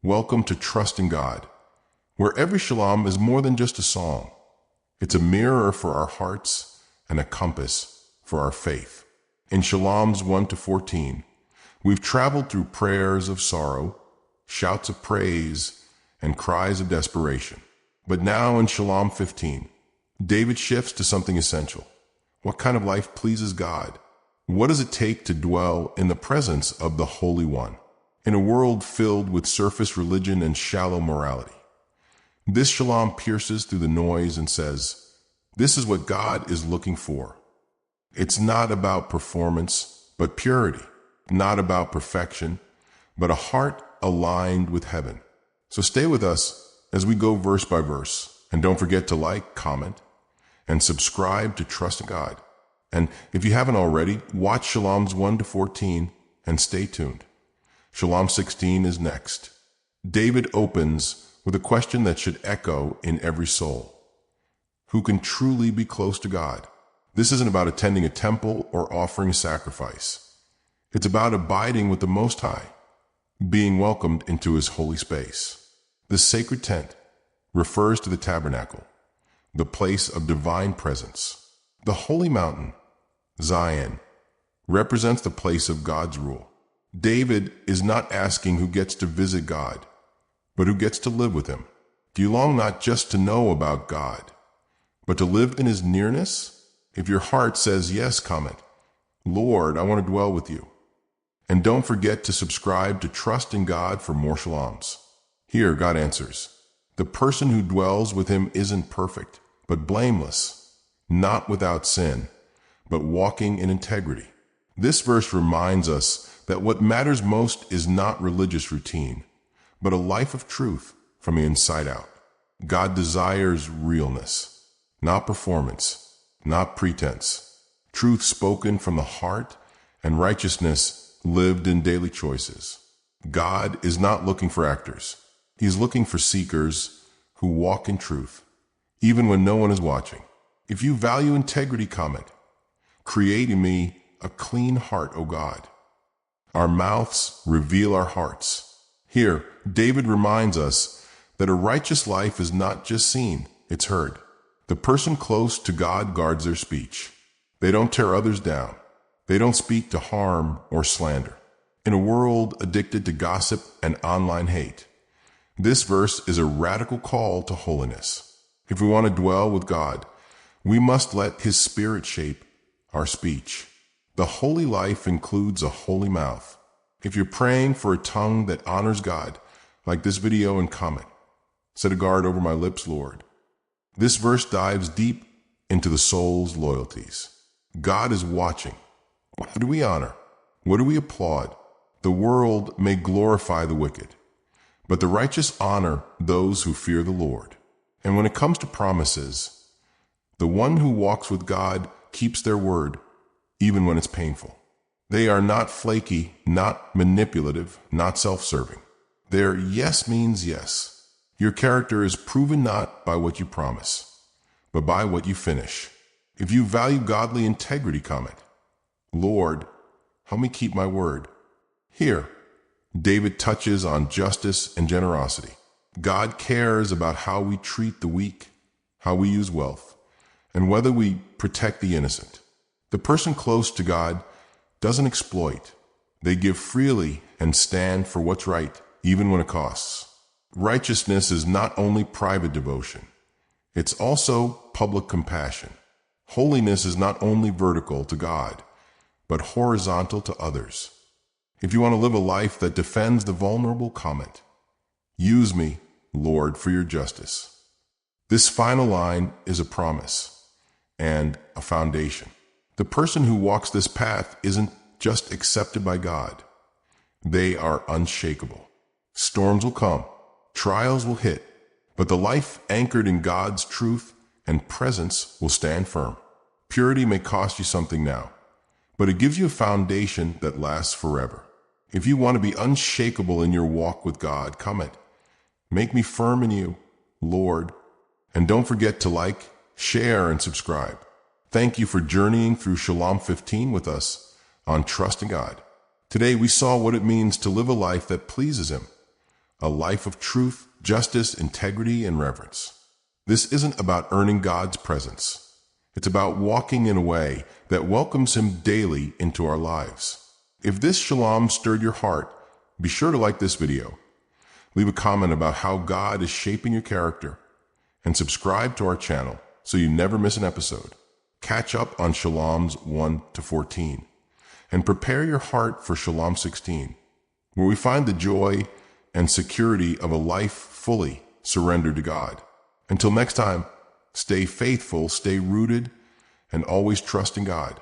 Welcome to Trusting God, where every shalom is more than just a song. It's a mirror for our hearts and a compass for our faith. In Shaloms 1 to 14, we've traveled through prayers of sorrow, shouts of praise, and cries of desperation. But now in Shalom 15, David shifts to something essential. What kind of life pleases God? What does it take to dwell in the presence of the Holy One, in a world filled with surface religion and shallow morality? This shalom pierces through the noise and says, this is what God is looking for. It's not about performance, but purity. Not about perfection, but a heart aligned with heaven. So stay with us as we go verse by verse. And don't forget to like, comment, and subscribe to Trusting God. And if you haven't already, watch Shaloms 1 to 14 and stay tuned. Shalom 16 is next. David opens with a question that should echo in every soul. Who can truly be close to God? This isn't about attending a temple or offering a sacrifice. It's about abiding with the Most High, being welcomed into His holy space. The sacred tent refers to the tabernacle, the place of divine presence. The holy mountain, Zion, represents the place of God's rule. David is not asking who gets to visit God, but who gets to live with Him. Do you long not just to know about God, but to live in His nearness? If your heart says yes, comment, Lord, I want to dwell with you. And don't forget to subscribe to Trusting God for more shaloms. Here, God answers. The person who dwells with Him isn't perfect, but blameless, not without sin, but walking in integrity. This verse reminds us that what matters most is not religious routine, but a life of truth from the inside out. God desires realness, not performance, not pretense. Truth spoken from the heart and righteousness lived in daily choices. God is not looking for actors. He's looking for seekers who walk in truth, even when no one is watching. If you value integrity, comment, create in me a clean heart, O God. Our mouths reveal our hearts. Here, David reminds us that a righteous life is not just seen, it's heard. The person close to God guards their speech. They don't tear others down. They don't speak to harm or slander. In a world addicted to gossip and online hate, this verse is a radical call to holiness. If we want to dwell with God, we must let His Spirit shape our speech. The holy life includes a holy mouth. If you're praying for a tongue that honors God, like this video and comment, set a guard over my lips, Lord. This verse dives deep into the soul's loyalties. God is watching. What do we honor? What do we applaud? The world may glorify the wicked, but the righteous honor those who fear the Lord. And when it comes to promises, the one who walks with God keeps their word, even when it's painful. They are not flaky, not manipulative, not self-serving. Their yes means yes. Your character is proven not by what you promise, but by what you finish. If you value godly integrity, comment, Lord, help me keep my word. Here, David touches on justice and generosity. God cares about how we treat the weak, how we use wealth, and whether we protect the innocent. The person close to God doesn't exploit. They give freely and stand for what's right, even when it costs. Righteousness is not only private devotion, it's also public compassion. Holiness is not only vertical to God, but horizontal to others. If you want to live a life that defends the vulnerable, comment, use me, Lord, for your justice. This final line is a promise and a foundation. The person who walks this path isn't just accepted by God. They are unshakable. Storms will come, trials will hit, but the life anchored in God's truth and presence will stand firm. Purity may cost you something now, but it gives you a foundation that lasts forever. If you want to be unshakable in your walk with God, comment, make me firm in you, Lord. And don't forget to like, share, and subscribe. Thank you for journeying through Shalom 15 with us on Trusting God. Today we saw what it means to live a life that pleases Him, a life of truth, justice, integrity, and reverence. This isn't about earning God's presence. It's about walking in a way that welcomes Him daily into our lives. If this shalom stirred your heart, be sure to like this video. Leave a comment about how God is shaping your character, and subscribe to our channel so you never miss an episode. Catch up on Shaloms 1 to 14, and prepare your heart for Shalom 16, where we find the joy and security of a life fully surrendered to God. Until next time, stay faithful, stay rooted, and always trust in God.